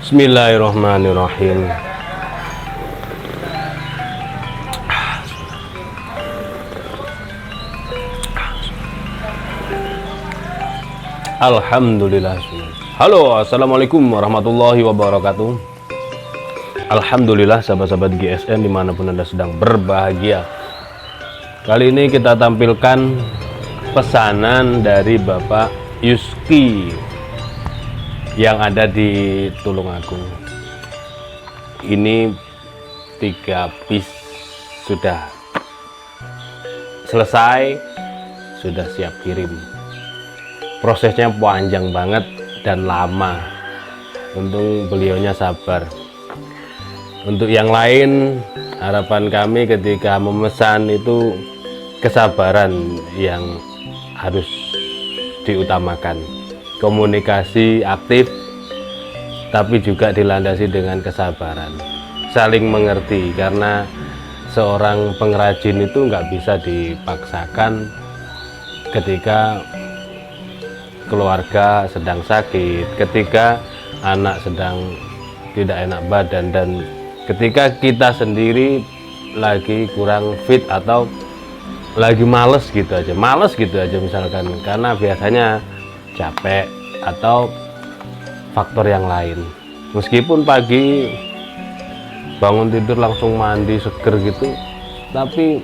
Bismillahirrahmanirrahim. Alhamdulillah. Halo, assalamualaikum warahmatullahi wabarakatuh. Alhamdulillah sahabat-sahabat GSN dimanapun Anda sedang berbahagia. Kali ini kita tampilkan pesanan dari Bapak Yuski yang ada di Tulungagung. Ini 3 piece sudah selesai, sudah siap kirim. Prosesnya panjang banget dan lama. Untung beliaunya sabar. Untuk yang lain, harapan kami ketika memesan itu kesabaran yang harus diutamakan. Komunikasi aktif, tapi juga dilandasi dengan kesabaran. Saling mengerti, karena seorang pengrajin itu nggak bisa dipaksakan ketika keluarga sedang sakit, ketika anak sedang tidak enak badan, dan ketika kita sendiri lagi kurang fit atau lagi males gitu aja misalkan, karena biasanya capek atau faktor yang lain. Meskipun pagi bangun tidur langsung mandi seger gitu, tapi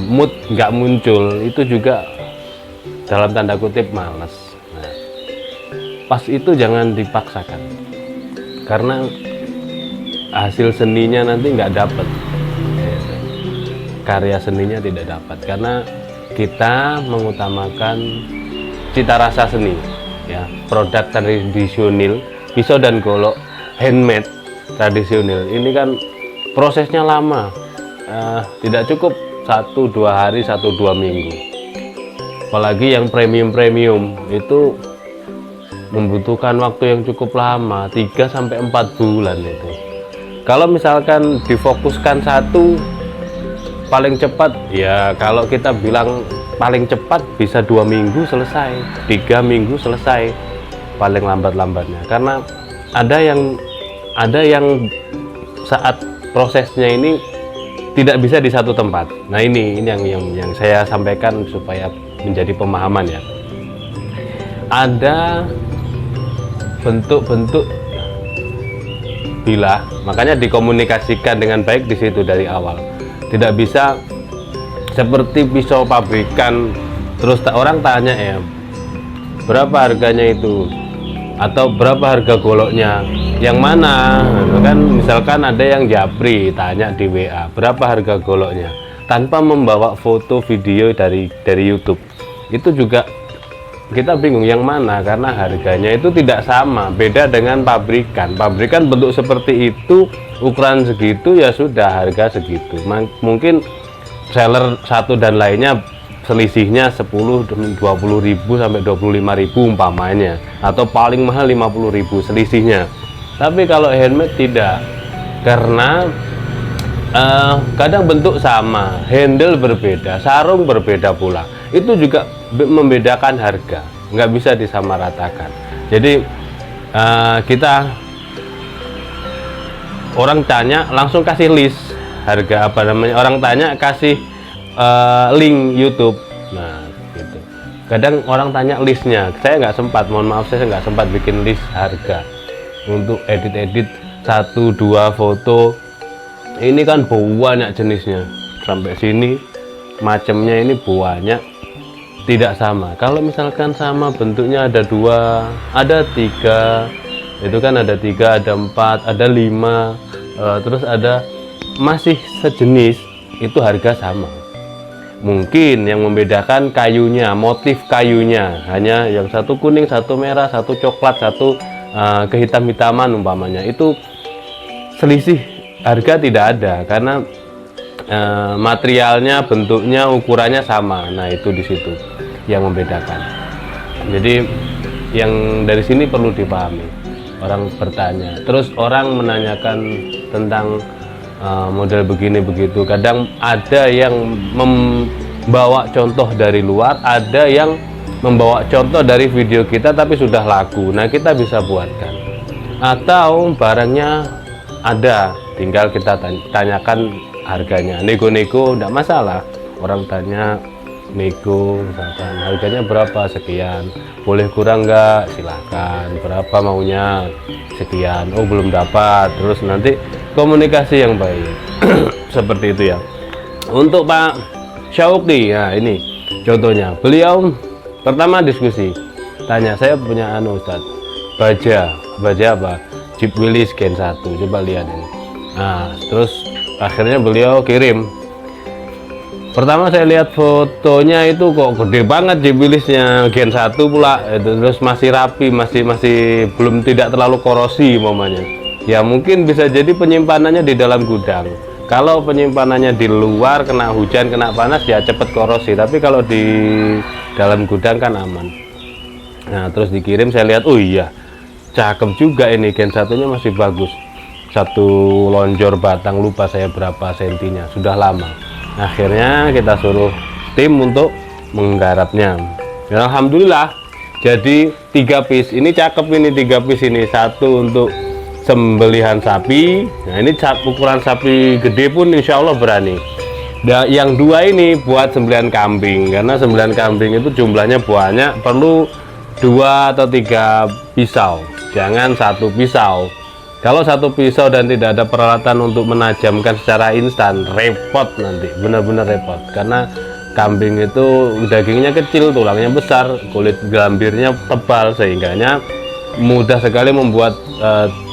mood nggak muncul, itu juga dalam tanda kutip malas. Nah, pas itu jangan dipaksakan, karena hasil seninya nanti nggak dapat, karya seninya tidak dapat, karena kita mengutamakan cita rasa seni, ya, produk tradisional, pisau dan golok handmade tradisional ini kan prosesnya lama, tidak cukup 1-2 hari, 1-2 minggu. Apalagi yang premium itu membutuhkan waktu yang cukup lama, 3-4 bulan itu. Kalau misalkan difokuskan satu, paling cepat ya, kalau kita bilang paling cepat bisa 2 minggu selesai, 3 minggu selesai paling lambatnya. Karena ada yang saat prosesnya ini tidak bisa di satu tempat. Nah, ini yang saya sampaikan supaya menjadi pemahaman, ya. Ada bentuk-bentuk bilah, makanya dikomunikasikan dengan baik di situ dari awal. Tidak bisa seperti pisau pabrikan terus orang tanya, berapa harganya itu, atau berapa harga goloknya, yang mana kan. Misalkan ada yang japri tanya di WA berapa harga goloknya, tanpa membawa foto video dari YouTube. Itu juga kita bingung yang mana, karena harganya itu tidak sama, beda dengan pabrikan bentuk seperti itu, ukuran segitu, ya sudah harga segitu. Mungkin seller satu dan lainnya selisihnya 10-20 ribu sampai 25 ribu umpamanya, atau paling mahal 50 ribu selisihnya. Tapi kalau handmade tidak, karena kadang bentuk sama, handle berbeda, sarung berbeda pula, itu juga membedakan harga, nggak bisa disamaratakan. Jadi kita orang tanya langsung kasih list harga, orang tanya kasih link YouTube. Nah, gitu. Kadang orang tanya listnya, saya nggak sempat, mohon maaf, saya nggak sempat bikin list harga untuk edit 1-2 foto. Ini kan banyak jenisnya, sampai sini macamnya ini banyak, tidak sama. Kalau misalkan sama bentuknya ada 2, ada 3, itu kan ada 3, ada 4, ada 5, terus ada masih sejenis, itu harga sama. Mungkin yang membedakan kayunya, motif kayunya, hanya yang satu kuning, satu merah, satu coklat, satu kehitam-hitaman umpamanya. Itu selisih harga tidak ada, karena materialnya, bentuknya, ukurannya sama. Nah, itu di situ yang membedakan. Jadi yang dari sini perlu dipahami. Orang bertanya, terus orang menanyakan tentang model begini begitu. Kadang ada yang membawa contoh dari luar, ada yang membawa contoh dari video kita tapi sudah laku, nah kita bisa buatkan. Atau barangnya ada, tinggal kita tanyakan harganya, nego-nego enggak masalah. Orang tanya nego, misalkan harganya berapa, sekian, boleh kurang enggak, silahkan, berapa maunya, sekian, oh belum dapat, terus nanti komunikasi yang baik. Seperti itu ya. Untuk Pak Syauqi, ya ini contohnya, beliau pertama diskusi, tanya, saya punya Ustaz, baja apa, Jeep Willys Gen 1, coba lihat ini. Nah terus akhirnya beliau kirim. Pertama saya lihat fotonya itu kok gede banget Jeep Willys-nya Gen 1 pula, terus masih rapi, masih belum, tidak terlalu korosi umpamanya. Ya mungkin bisa jadi penyimpanannya di dalam gudang. Kalau penyimpanannya di luar, kena hujan, kena panas, ya cepet korosi. Tapi kalau di dalam gudang kan aman. Nah terus dikirim, saya lihat, oh iya cakep juga ini, Gen 1-nya masih bagus. Satu lonjor batang, lupa saya berapa sentinya, sudah lama. Akhirnya kita suruh tim untuk menggarapnya. Ya, alhamdulillah jadi 3 piece. Ini cakep ini, 3 piece ini. Satu untuk sembelihan sapi, nah ini ukuran sapi gede pun insya Allah berani. Dan yang 2 ini buat sembelihan kambing, karena sembelihan kambing itu jumlahnya banyak, perlu 2 atau 3 pisau, jangan 1 pisau. Kalau 1 pisau dan tidak ada peralatan untuk menajamkan secara instan, repot nanti, benar-benar repot. Karena kambing itu dagingnya kecil, tulangnya besar, kulit gambirnya tebal, sehingganya mudah sekali membuat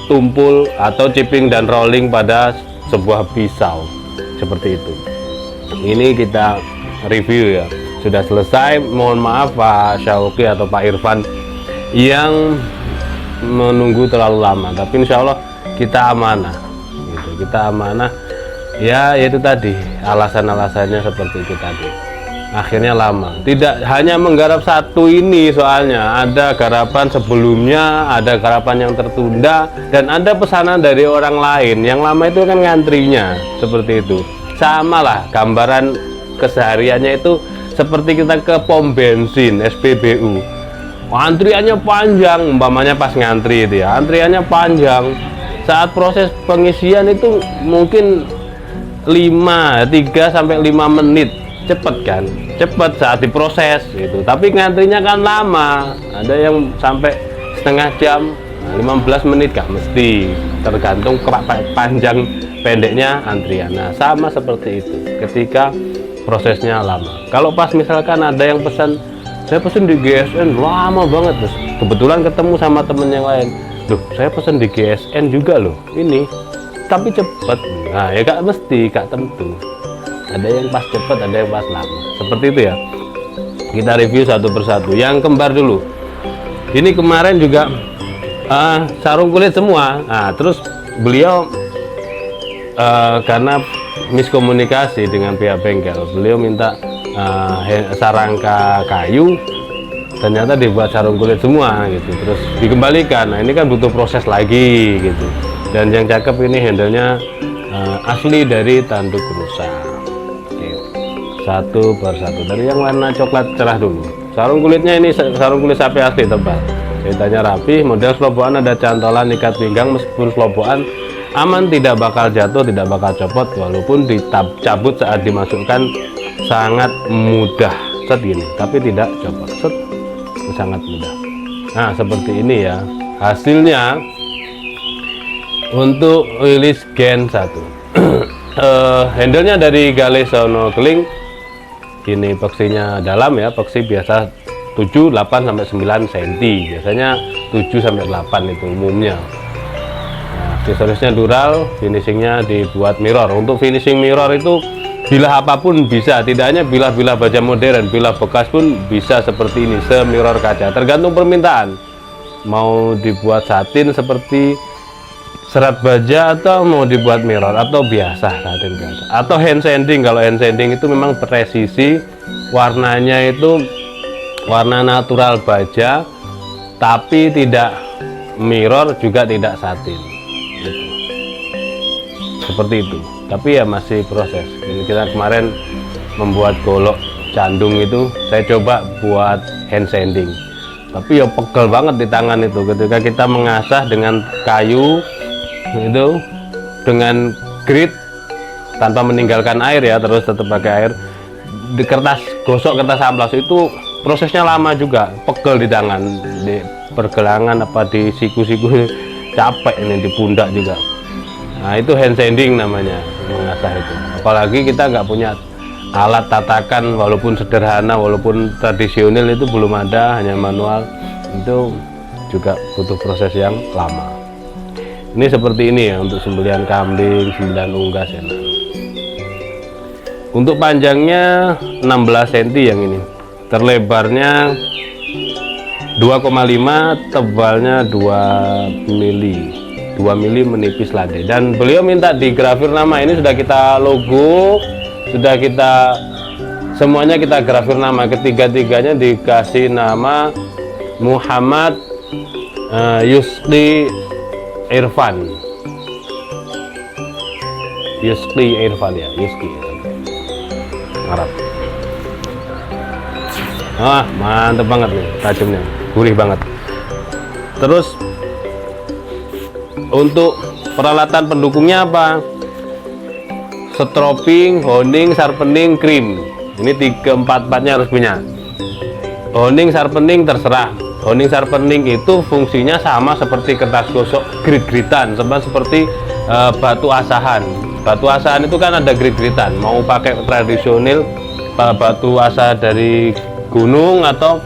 tumpul atau chipping dan rolling pada sebuah pisau seperti itu. Ini kita review ya, sudah selesai. Mohon maaf Pak Syauqi atau Pak Irfan yang menunggu terlalu lama, tapi insya Allah kita amanah gitu. Kita amanah ya, itu tadi alasan-alasannya seperti itu tadi. Akhirnya lama, tidak hanya menggarap 1 ini, soalnya ada garapan sebelumnya, ada garapan yang tertunda, dan ada pesanan dari orang lain. Yang lama itu kan ngantrinya, seperti itu. Sama lah gambaran kesehariannya itu seperti kita ke pom bensin SPBU, antriannya panjang, umpamanya pas ngantri itu ya, antriannya panjang. Saat proses pengisian itu mungkin 3 sampai 5 menit, cepet kan, cepet saat diproses gitu. Tapi ngantrinya kan lama, ada yang sampai setengah jam, 15 menit kak, mesti tergantung panjang pendeknya antrian. Nah sama seperti itu ketika prosesnya lama. Kalau pas misalkan ada yang pesan, saya pesan di GSN lama banget, terus kebetulan ketemu sama temen yang lain, loh saya pesan di GSN juga loh ini, tapi cepet. Nah ya kak, mesti kak tentu ada yang pas cepet, ada yang pas lama, seperti itu ya. Kita review satu persatu. Yang kembar dulu, ini kemarin juga sarung kulit semua. Nah terus beliau karena miskomunikasi dengan pihak bengkel, beliau minta sarangka kayu, ternyata dibuat sarung kulit semua gitu, terus dikembalikan. Nah ini kan butuh proses lagi gitu. Dan yang cakep ini handlenya asli dari tanduk rusa. Satu persatu, dari yang warna coklat cerah dulu. Sarung kulitnya ini sarung kulit sapi asli, tebal, ceritanya rapi, model selobokan, ada cantolan ikat pinggang. Meskipun selobokan aman, tidak bakal jatuh, tidak bakal copot, walaupun dicabut saat dimasukkan sangat mudah, set gini, tapi tidak copot, set, sangat mudah. Nah seperti ini ya hasilnya untuk Willys Gen 1. Handlenya dari Gale Sono Keling. Ini peksinya dalam ya, peksi biasa 7, 8 sampai 9 cm, biasanya 7 sampai 8 itu umumnya. Nah, aksesorisnya dural, finishingnya dibuat mirror. Untuk finishing mirror itu bilah apapun bisa, tidak hanya bilah-bilah baja modern, bilah bekas pun bisa seperti ini, semirror kaca, tergantung permintaan. Mau dibuat satin seperti serat baja, atau mau dibuat mirror, atau biasa satin biasa, atau hand sanding. Kalau hand sanding itu memang presisi, warnanya itu warna natural baja, tapi tidak mirror, juga tidak satin gitu. Seperti itu, tapi ya masih proses. Jadi kita kemarin membuat golok candung itu saya coba buat hand sanding, tapi ya pegel banget di tangan itu ketika kita mengasah dengan kayu itu, dengan grit tanpa meninggalkan air ya, terus tetap pakai air di kertas gosok, kertas amplas itu prosesnya lama juga, pegel di tangan, di pergelangan apa di siku-siku capek ini, di pundak juga. Nah itu hand sanding namanya, mengasah itu. Apalagi kita nggak punya alat tatakan, walaupun sederhana, walaupun tradisional, itu belum ada, hanya manual, itu juga butuh proses yang lama. Ini seperti ini ya untuk sembelihan kambing, sembelihan unggas enak. Untuk panjangnya 16 cm yang ini, terlebarnya 2,5, tebalnya 2 mili, 2 mili menipis lade. Dan beliau minta digrafir nama, ini sudah kita logo, sudah kita semuanya kita grafir nama, ketiga-tiganya dikasih nama Muhammad Yusli Irfan. Yusli Irfan ya, Yusli Arab. Wah, mantep banget nih, tajamnya, gurih banget. Terus untuk peralatan pendukungnya apa? Stropping, honing, sharpening, krim. Ini 3-4-4-nya harus punya. Honing, sharpening terserah. Honing, sharpening itu fungsinya sama seperti kertas gosok, grit-gritan, seperti batu asahan. Batu asahan itu kan ada grit-gritan. Mau pakai tradisional, batu asa dari gunung atau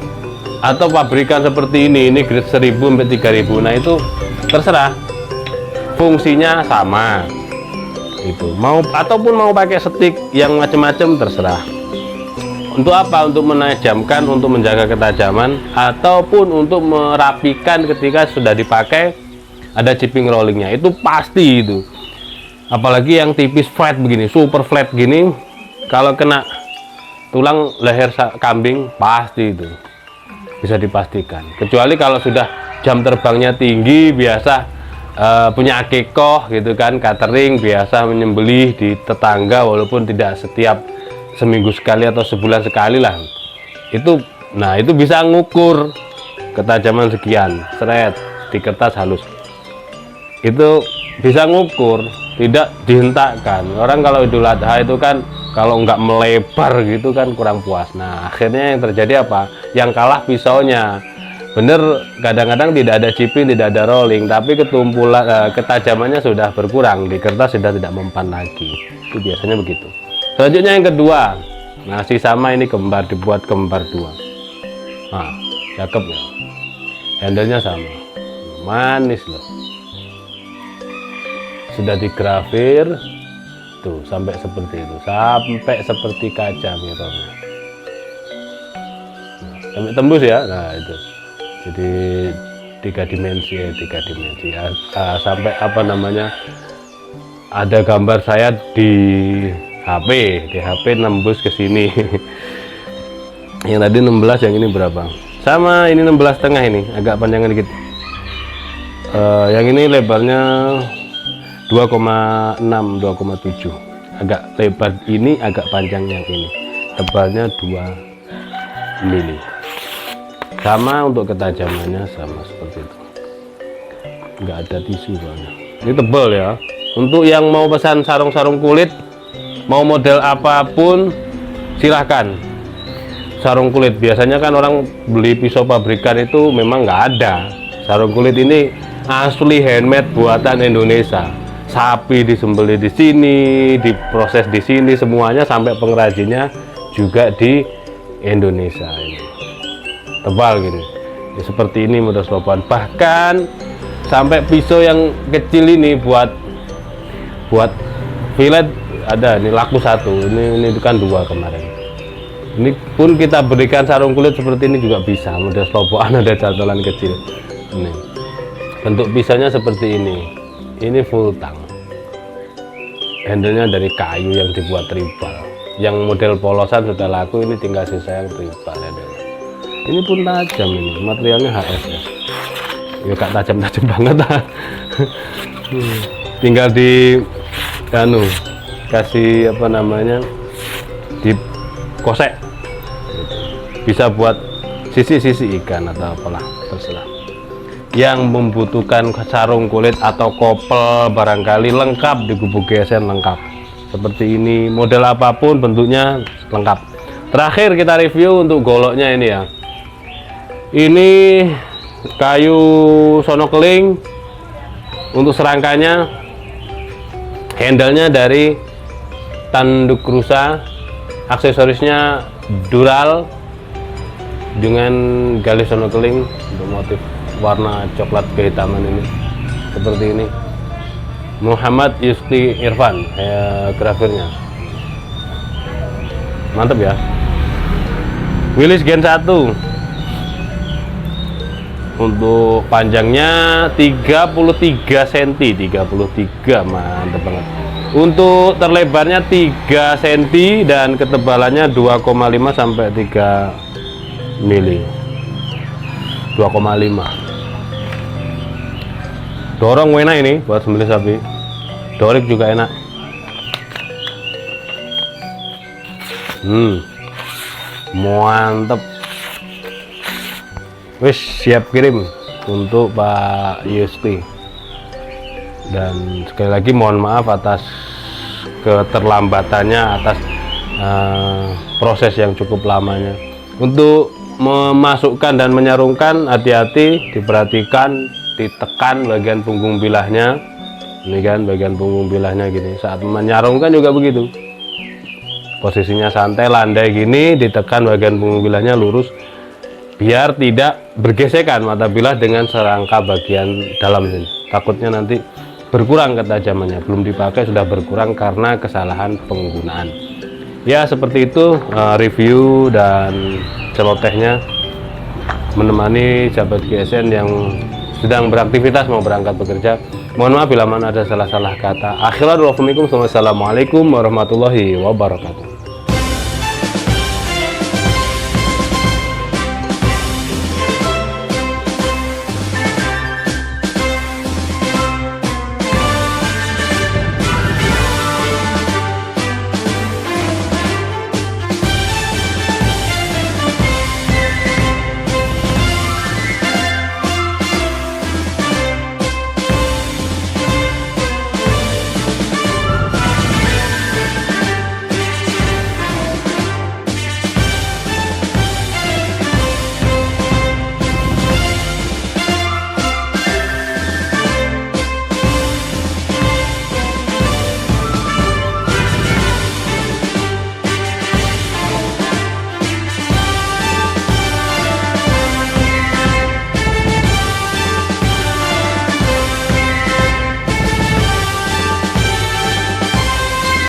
pabrikan seperti ini grit 1000 sampai 3000. Nah itu terserah. Fungsinya sama. Itu mau ataupun mau pakai stik yang macam-macam terserah. Untuk apa? Untuk menajamkan, untuk menjaga ketajaman, ataupun untuk merapikan ketika sudah dipakai. Ada chipping rollingnya, itu pasti itu. Apalagi yang tipis flat begini, super flat gini, kalau kena tulang leher kambing pasti itu bisa dipastikan. Kecuali kalau sudah jam terbangnya tinggi, biasa punya akikoh gitu kan, catering, biasa menyembelih di tetangga, walaupun tidak setiap seminggu sekali atau sebulan sekali lah. Itu, nah itu bisa ngukur ketajaman sekian, seret di kertas halus. Itu bisa ngukur, tidak dihentakkan. Orang kalau Idul Adha itu kan kalau nggak melebar gitu kan kurang puas. Nah akhirnya yang terjadi apa? Yang kalah pisaunya. Bener, kadang-kadang tidak ada chipping, tidak ada rolling, tapi ketumpulan ketajamannya sudah berkurang, di kertas sudah tidak mempan lagi. Itu biasanya begitu. Selanjutnya yang kedua, nasi sama ini kembar, dibuat kembar 2. Nah cakep ya, handle-nya sama, manis loh. Sudah digrafir tuh sampai seperti itu, sampai seperti kaca mirrornya, nah, sampai tembus ya. Nah itu jadi 3 dimensi ya, sampai apa namanya, ada gambar saya di HP nembus ke sini. Yang tadi 16, yang ini berapa? Sama, ini 16,5, ini agak panjangan dikit. Yang ini lebarnya 2,6, 2,7, agak lebar ini, agak panjang yang ini, tebalnya 2 mili. Sama untuk ketajamannya sama seperti itu, nggak ada tisu soalnya. Ini tebal ya. Untuk yang mau pesan sarung-sarung kulit, mau model apapun silahkan. Sarung kulit biasanya kan orang beli pisau pabrikan itu memang nggak ada. Sarung kulit ini asli handmade buatan Indonesia. Sapi disembelih di sini, diproses di sini, semuanya sampai pengrajinnya juga di Indonesia. Ini tebal gini ya, seperti ini model slopan. Bahkan sampai pisau yang kecil ini buat fillet ada, ini laku 1, ini kan 2 kemarin. Ini pun kita berikan sarung kulit seperti ini juga bisa, model slopan, ada catolan kecil. Ini bentuk pisaunya seperti ini full tang, handle-nya dari kayu yang dibuat tribal. Yang model polosan sudah laku, ini tinggal sisa yang tribal handle. Ini pun tajam, ini materialnya HSS ya, gak tajam-tajam banget lah. Tinggal di kasih apa namanya, di kosek bisa buat sisi-sisi ikan atau apalah, terserah. Yang membutuhkan sarung kulit atau kopel barangkali lengkap di Gubuk GSN, lengkap seperti ini, model apapun bentuknya lengkap. Terakhir kita review untuk goloknya ini ya, ini kayu sonokeling. Untuk serangkanya, handle-nya dari tanduk rusa, aksesorisnya dural dengan galis sonokeling untuk motif warna coklat kehitaman ini, seperti ini. Muhammad Yusti Irfan grafirnya, mantap ya. Willis Gen 1 untuk panjangnya 33 cm, 33, mantap banget. Untuk terlebarnya 3 cm dan ketebalannya 2,5 sampai 3 mili, 2,5. Dorong enak ini buat sembelih sapi, dorik juga enak. Mantep. Wis siap kirim untuk Pak Yusti. Dan sekali lagi mohon maaf atas keterlambatannya, atas proses yang cukup lamanya. Untuk memasukkan dan menyarungkan, hati-hati, diperhatikan, ditekan bagian punggung bilahnya. Ini kan bagian punggung bilahnya gini. Saat menyarungkan juga begitu. Posisinya santai, landai gini, ditekan bagian punggung bilahnya lurus, biar tidak bergesekan mata bilah dengan serangka bagian dalam sini. Takutnya nanti berkurang ketajamannya, belum dipakai sudah berkurang karena kesalahan penggunaan. Ya seperti itu review dan celotehnya menemani sahabat GSN yang sedang beraktivitas mau berangkat bekerja. Mohon maaf bila mana ada salah-salah kata. Akhirul wassalamualaikum warahmatullahi wabarakatuh.